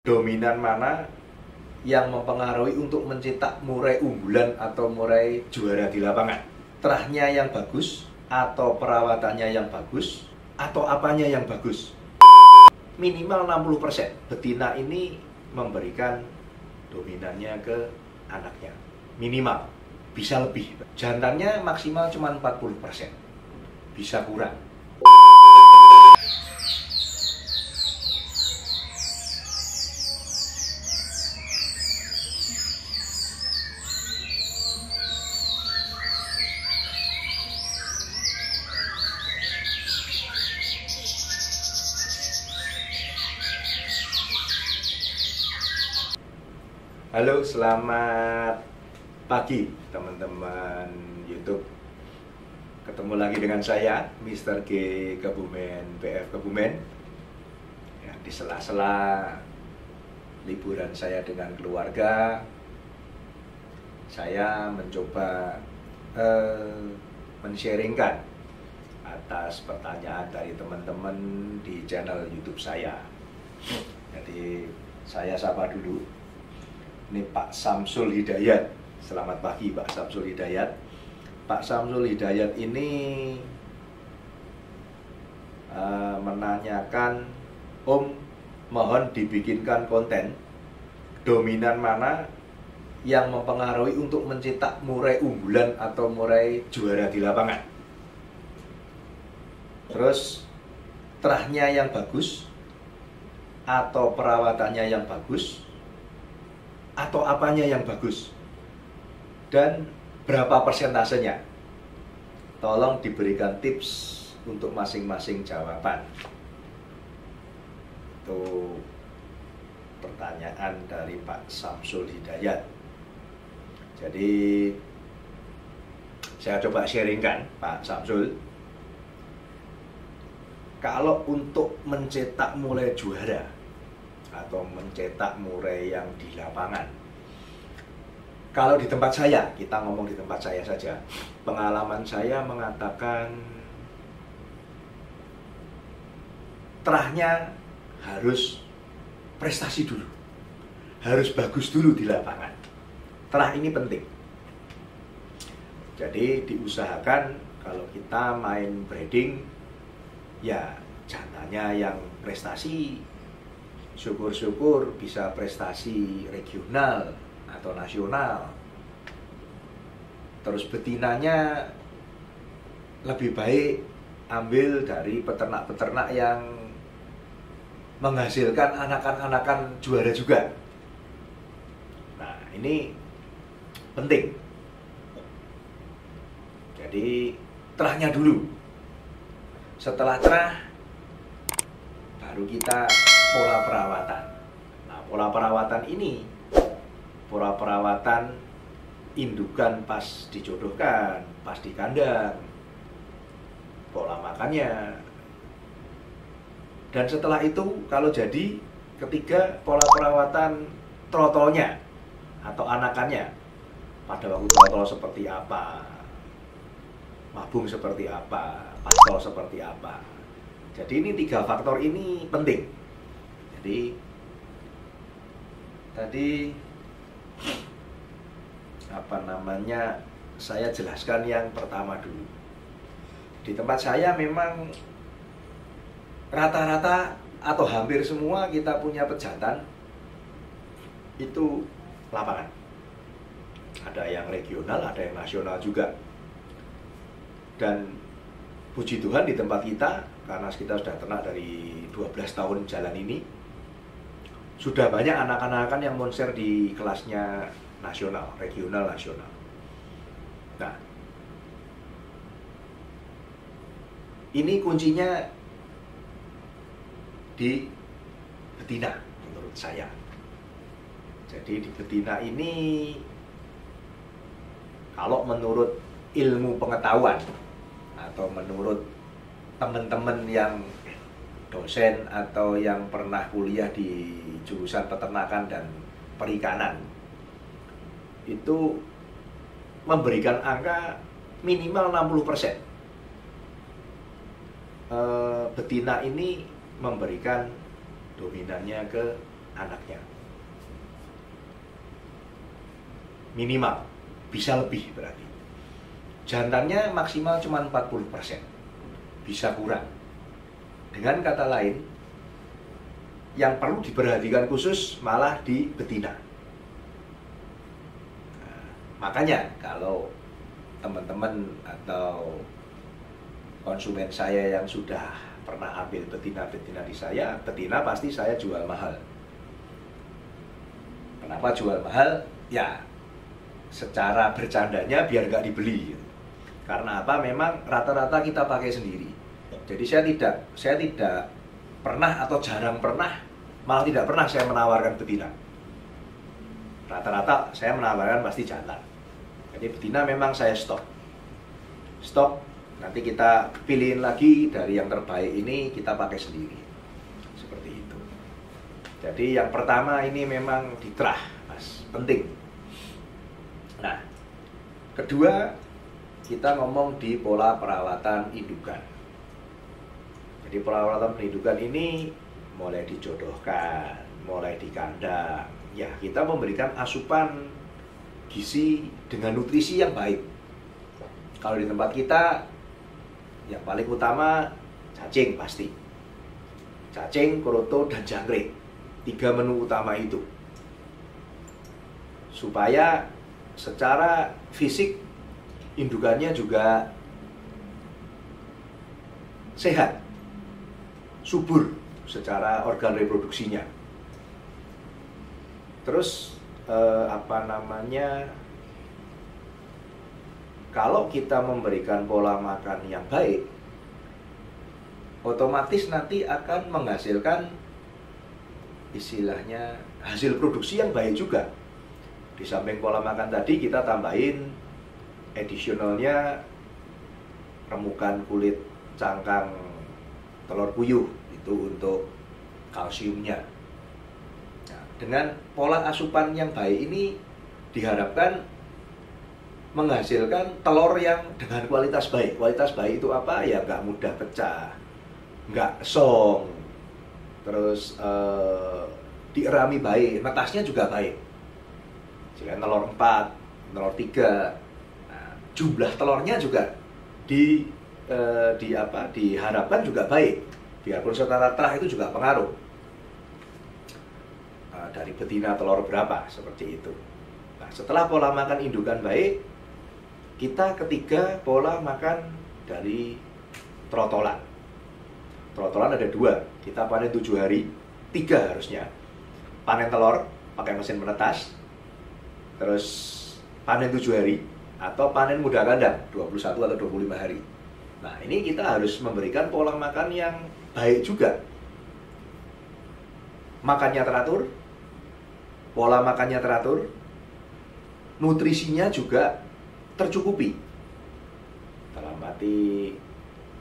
Dominan mana yang mempengaruhi untuk mencetak murai unggulan atau murai juara di lapangan? Terahnya yang bagus, atau perawatannya yang bagus, atau apanya yang bagus? Minimal 60%. Betina ini memberikan dominannya ke anaknya. Minimal. Bisa lebih. Jantannya maksimal cuma 40%. Bisa kurang. Halo, selamat pagi teman-teman YouTube. Ketemu lagi dengan saya, Mr. G Kebumen, PF Kebumen. Ya, di sela-sela liburan saya dengan keluarga, saya mencoba men-sharingkan atas pertanyaan dari teman-teman di channel YouTube saya. Jadi saya sapa dulu. Ini Pak Samsul Hidayat. Selamat pagi Pak Samsul Hidayat. Pak Samsul Hidayat ini menanyakan, Om, mohon dibikinkan konten dominan mana yang mempengaruhi untuk mencetak murai unggulan atau murai juara di lapangan. Terus terahnya yang bagus atau perawatannya yang bagus, atau apanya yang bagus, dan berapa persentasenya. Tolong diberikan tips untuk masing-masing jawaban. Itu pertanyaan dari Pak Samsul Hidayat. Jadi saya coba sharingkan, Pak Samsul. Kalau untuk mencetak murai juara atau mencetak murai yang di lapangan, kalau di tempat saya, kita ngomong di tempat saya saja, pengalaman saya mengatakan terahnya harus prestasi dulu, harus bagus dulu di lapangan. Terah ini penting. Jadi diusahakan kalau kita main breeding, ya jantannya yang prestasi, syukur-syukur bisa prestasi regional atau nasional. Terus betinanya lebih baik ambil dari peternak-peternak yang menghasilkan anakan-anakan juara juga. Nah, ini penting. Jadi terahnya dulu. Setelah terah, baru kita pola perawatan. Nah, pola perawatan ini, pola perawatan indukan pas dijodohkan, pas di kandang, pola makannya. Dan setelah itu, kalau jadi, ketiga, pola perawatan trotolnya atau anakannya. Pada waktu trotol seperti apa, mabung seperti apa, pastol seperti apa. Jadi ini 3 faktor ini penting. Jadi tadi saya jelaskan yang pertama dulu. Di tempat saya memang rata-rata atau hampir semua kita punya pejantan itu lapangan. Ada yang regional, ada yang nasional juga. Dan puji Tuhan di tempat kita, karena kita sudah ternak dari 12 tahun jalan ini, sudah banyak anak-anakan yang moncer di kelasnya nasional, regional, nasional. Nah, ini kuncinya di betina menurut saya. Jadi di betina ini, kalau menurut ilmu pengetahuan atau menurut teman-teman yang dosen atau yang pernah kuliah di jurusan peternakan dan perikanan, itu memberikan angka minimal 60%. Betina ini memberikan dominannya ke anaknya. Minimal, bisa lebih berarti. Jantannya maksimal cuma 40%, bisa kurang. Dengan kata lain, yang perlu diperhatikan khusus malah di betina. Nah, makanya kalau teman-teman atau konsumen saya yang sudah pernah ambil betina-betina di saya, betina pasti saya jual mahal. Kenapa jual mahal? Ya, secara bercandanya biar nggak dibeli. Karena apa? Memang rata-rata kita pakai sendiri. Jadi saya tidak pernah atau jarang pernah, malah tidak pernah saya menawarkan betina. Rata-rata saya menawarkan pasti jantan. Jadi betina memang saya stok. Nanti kita pilihin lagi dari yang terbaik ini kita pakai sendiri. Seperti itu. Jadi yang pertama ini memang diterah, Mas, penting. Nah, kedua kita ngomong di pola perawatan indukan. Jadi perawatan indukan ini mulai dijodohkan, mulai di kandang. Ya, kita memberikan asupan gizi dengan nutrisi yang baik. Kalau di tempat kita, yang paling utama cacing pasti. Cacing, kroto, dan jangkrik. 3 menu utama itu. Supaya secara fisik indukannya juga sehat, subur secara organ reproduksinya. Terus kalau kita memberikan pola makan yang baik, otomatis nanti akan menghasilkan istilahnya hasil produksi yang baik juga. Di samping pola makan tadi kita tambahin additionalnya remukan kulit cangkang telur puyuh, itu untuk kalsiumnya. Nah, dengan pola asupan yang baik ini diharapkan menghasilkan telur yang dengan kualitas baik. Kualitas baik itu apa? Ya nggak mudah pecah, nggak song, terus dierami baik, netasnya juga baik. Jika telur 4, telur 3, nah, jumlah telurnya juga diharapkan juga baik. Biarpun setara terah itu juga pengaruh. Dari betina telur berapa, seperti itu. Nah, setelah pola makan indukan baik, kita ketiga pola makan dari trotolan. Trotolan ada 2, kita panen 7 hari, 3 harusnya. Panen telur pakai mesin menetas, terus panen 7 hari, atau panen muda kandang 21 atau 25 hari. Nah, ini kita harus memberikan pola makan yang baik juga. Makannya teratur, pola makannya teratur, nutrisinya juga tercukupi. Dalam arti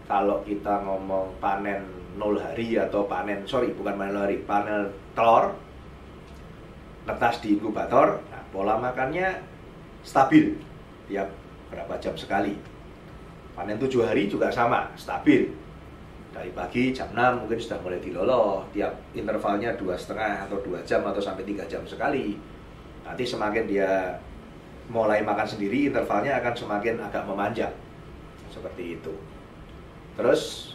kalau kita ngomong panen 0 hari atau panen telur netas di inkubator, nah, pola makannya stabil tiap berapa jam sekali. Panen 7 hari juga sama, stabil. Dari pagi jam 6 mungkin sudah mulai diloloh, tiap intervalnya 2,5 atau 2 jam atau sampai 3 jam sekali. Nanti semakin dia mulai makan sendiri, intervalnya akan semakin agak memanjang. Seperti itu. Terus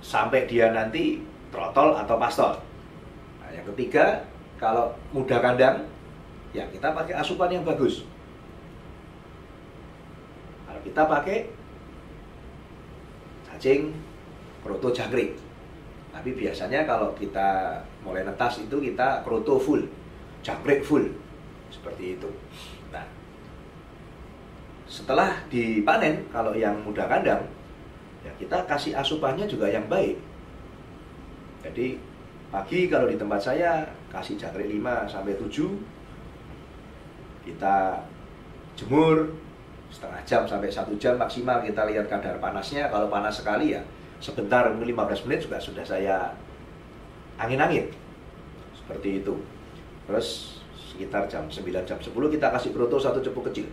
sampai dia nanti trotol atau pastol. Nah, yang ketiga, kalau muda kandang, ya kita pakai asupan yang bagus. Kalau kita pakai cacing, kroto, jangkrik. Tapi biasanya kalau kita mulai netas itu kita kroto full, jangkrik full. Seperti itu. Nah, setelah dipanen, kalau yang muda kandang, ya kita kasih asupannya juga yang baik. Jadi pagi kalau di tempat saya kasih jangkrik 5 sampai 7, kita jemur setengah jam sampai 1 jam maksimal, kita lihat kadar panasnya. Kalau panas sekali ya sebentar, mungkin 15 menit juga sudah saya angin-angin. Seperti itu. Terus sekitar jam 9, jam 10 kita kasih kroto 1 cepuk kecil.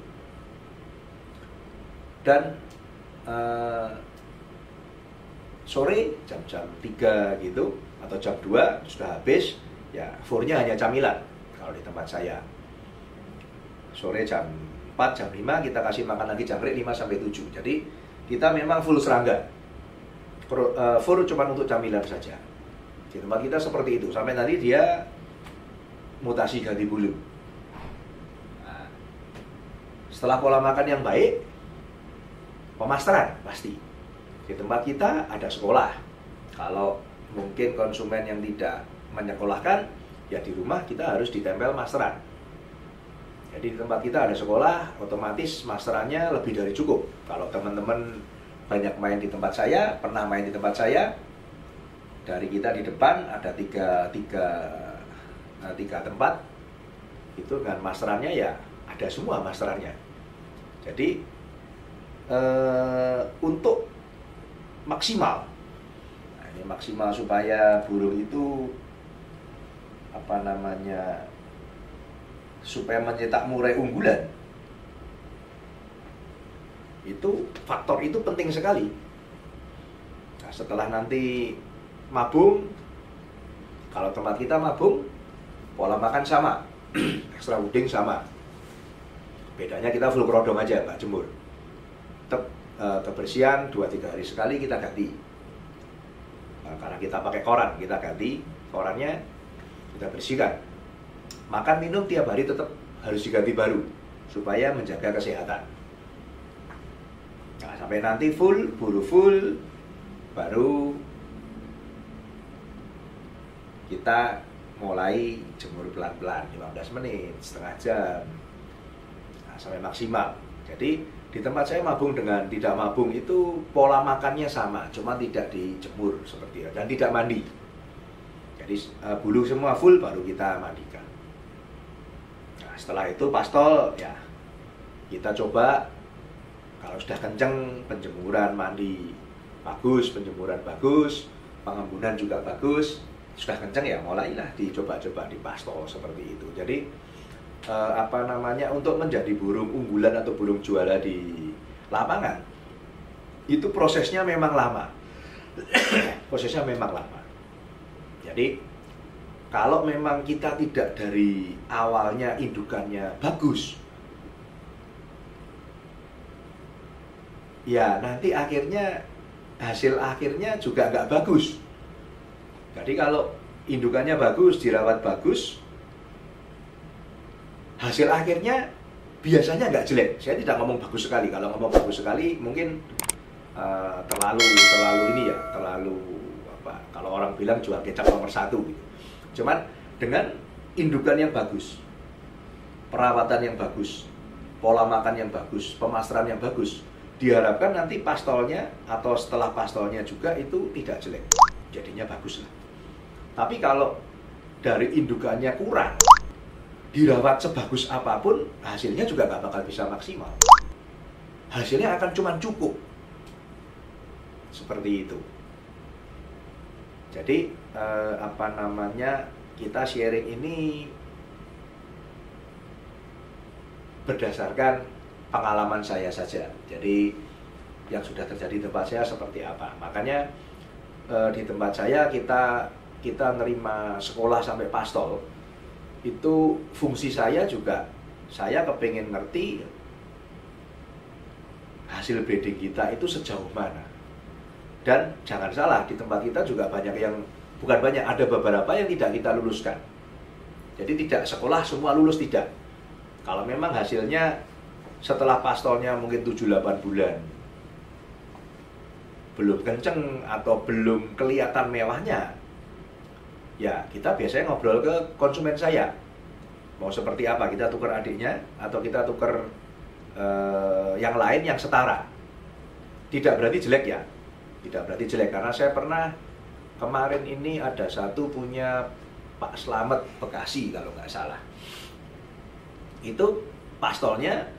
Dan sore jam-jam 3 gitu atau jam 2 sudah habis, Ya, furnya hanya camilan kalau di tempat saya. Sore jam 4, jam 5 kita kasih makan lagi jangkrik 5 sampai 7. Jadi kita memang full serangga. Fur cuma untuk camilan saja. Di tempat kita seperti itu sampai nanti dia mutasi ganti bulu. Nah, setelah pola makan yang baik, pemasteran pasti. Di tempat kita ada sekolah. Kalau mungkin konsumen yang tidak menyekolahkan, ya di rumah kita harus ditempel masteran. Jadi di tempat kita ada sekolah, otomatis masterannya lebih dari cukup. Kalau teman-teman banyak main di tempat saya, pernah main di tempat saya, dari kita di depan ada tiga tempat, itu dengan masterannya ya ada semua masterannya. Jadi untuk maksimal, nah ini maksimal supaya burung itu supaya mencetak murai unggulan, itu faktor itu penting sekali. Nah, setelah nanti mabung, kalau tempat kita mabung, pola makan sama, extra wooding sama. Bedanya kita full kerodong aja, nggak jemur. Tetap kebersihan 2-3 hari sekali kita ganti. Nah, karena kita pakai koran, kita ganti korannya, kita bersihkan. Makan minum tiap hari tetap harus diganti baru supaya menjaga kesehatan. Nah, sampai nanti full, buru full, baru kita mulai jemur pelan-pelan 15 menit, setengah jam, nah, sampai maksimal. Jadi di tempat saya mabung dengan tidak mabung itu pola makannya sama, cuma tidak dijemur seperti itu dan tidak mandi. Jadi bulu semua full baru kita mandikan. Nah, setelah itu pastol ya kita coba, kalau sudah kenceng penjemuran, mandi bagus, penjemuran bagus, pengembunan juga bagus, sudah kenceng ya mulailah dicoba-coba di pastol seperti itu. Jadi untuk menjadi burung unggulan atau burung juara di lapangan itu prosesnya memang lama. Prosesnya memang lama. Jadi kalau memang kita tidak dari awalnya indukannya bagus, ya nanti akhirnya hasil akhirnya juga nggak bagus. Jadi kalau indukannya bagus, dirawat bagus, hasil akhirnya biasanya nggak jelek. Saya tidak ngomong bagus sekali. Kalau ngomong bagus sekali mungkin terlalu ini ya, kalau orang bilang jual kecap nomor 1 gitu. Cuman dengan indukan yang bagus, perawatan yang bagus, pola makan yang bagus, pemasteran yang bagus, diharapkan nanti pastolnya atau setelah pastolnya juga itu tidak jelek, jadinya bagus lah. Tapi kalau dari indukannya kurang, dirawat sebagus apapun, hasilnya juga nggak bakal bisa maksimal. Hasilnya akan cuma cukup. Seperti itu. Jadi kita sharing ini berdasarkan pengalaman saya saja. Jadi yang sudah terjadi di tempat saya seperti apa. Makanya di tempat saya kita nerima sekolah sampai pastol. Itu fungsi saya juga, saya kepengen ngerti hasil breeding kita itu sejauh mana. Dan jangan salah, di tempat kita juga banyak yang, bukan banyak, ada beberapa yang tidak kita luluskan. Jadi tidak sekolah semua lulus, tidak. Kalau memang hasilnya setelah pastolnya mungkin 7-8 bulan belum kenceng atau belum kelihatan mewahnya, ya kita biasanya ngobrol ke konsumen saya. Mau seperti apa, kita tukar adiknya atau kita tukar yang lain yang setara. Tidak berarti jelek ya. Tidak berarti jelek, karena saya pernah kemarin ini ada satu punya Pak Slamet Bekasi kalau nggak salah. Itu pastolnya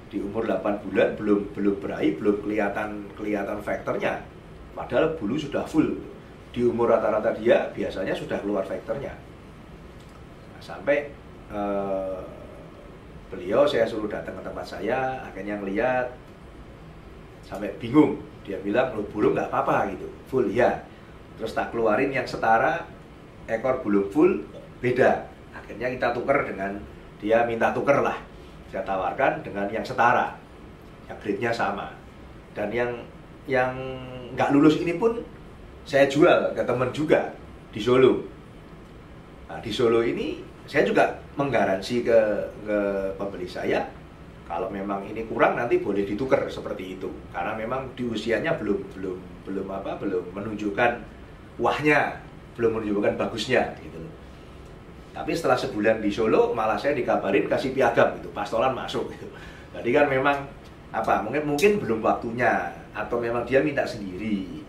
di umur 8 bulan belum berahi, belum kelihatan faktornya. Padahal bulu sudah full. Di umur rata-rata dia biasanya sudah keluar faktornya. Nah, sampai beliau saya suruh datang ke tempat saya, akhirnya ngeliat sampai bingung. Dia bilang, "Loh, burung nggak apa-apa gitu, full ya." Terus tak keluarin yang setara, ekor belum full, beda. Akhirnya kita tuker dengan, dia minta tuker lah, saya tawarkan dengan yang setara, yang grade-nya sama. Dan yang nggak lulus ini pun saya jual ke teman juga di Solo. Nah, di Solo ini saya juga menggaransi ke pembeli saya, kalau memang ini kurang nanti boleh ditukar seperti itu. Karena memang di usianya belum menunjukkan wahnya, belum menunjukkan bagusnya gitu. Tapi setelah sebulan di Solo malah saya dikabarin kasih piagam gitu, pastolan masuk gitu. Jadi kan memang mungkin belum waktunya, atau memang dia minta sendiri,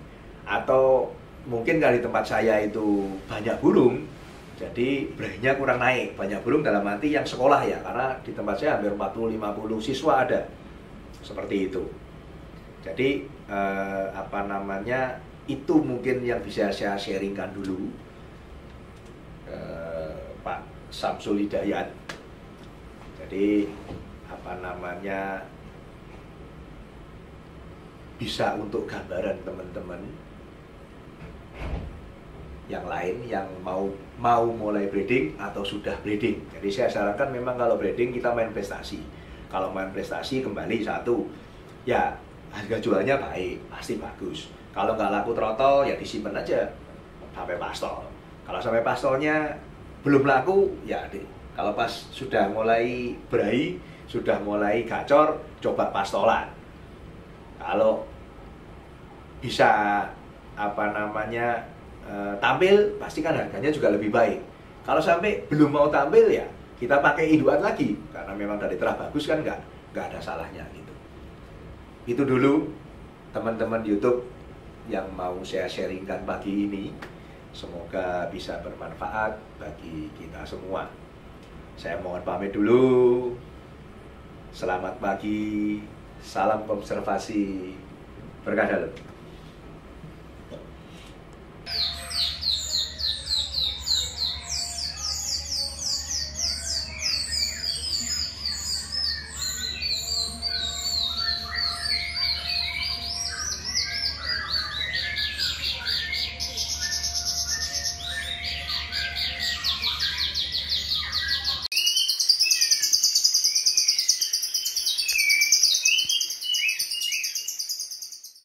atau mungkin kalau di tempat saya itu banyak burung, jadi berahnya kurang naik. Banyak burung dalam arti yang sekolah ya, karena di tempat saya hampir 40-50 siswa ada. Seperti itu. Jadi itu mungkin yang bisa saya sharingkan dulu, Pak Samsul Hidayat. Jadi bisa untuk gambaran teman-teman yang lain yang mau mulai breeding atau sudah breeding. Jadi saya sarankan memang kalau breeding kita main prestasi. Kalau main prestasi kembali satu, ya harga jualnya baik, pasti bagus. Kalau nggak laku trotol ya disimpan aja sampai pastol. Kalau sampai pastolnya belum laku, ya kalau pas sudah mulai berahi, sudah mulai gacor, coba pastolan. Kalau bisa tampil, pasti kan harganya juga lebih baik. Kalau sampai belum mau tampil ya kita pakai induan lagi, karena memang dari terah bagus kan nggak ada salahnya gitu. Itu dulu teman-teman YouTube yang mau saya sharingkan pagi ini. Semoga bisa bermanfaat bagi kita semua. Saya mohon pamit dulu. Selamat pagi, salam konservasi, berkah dalam.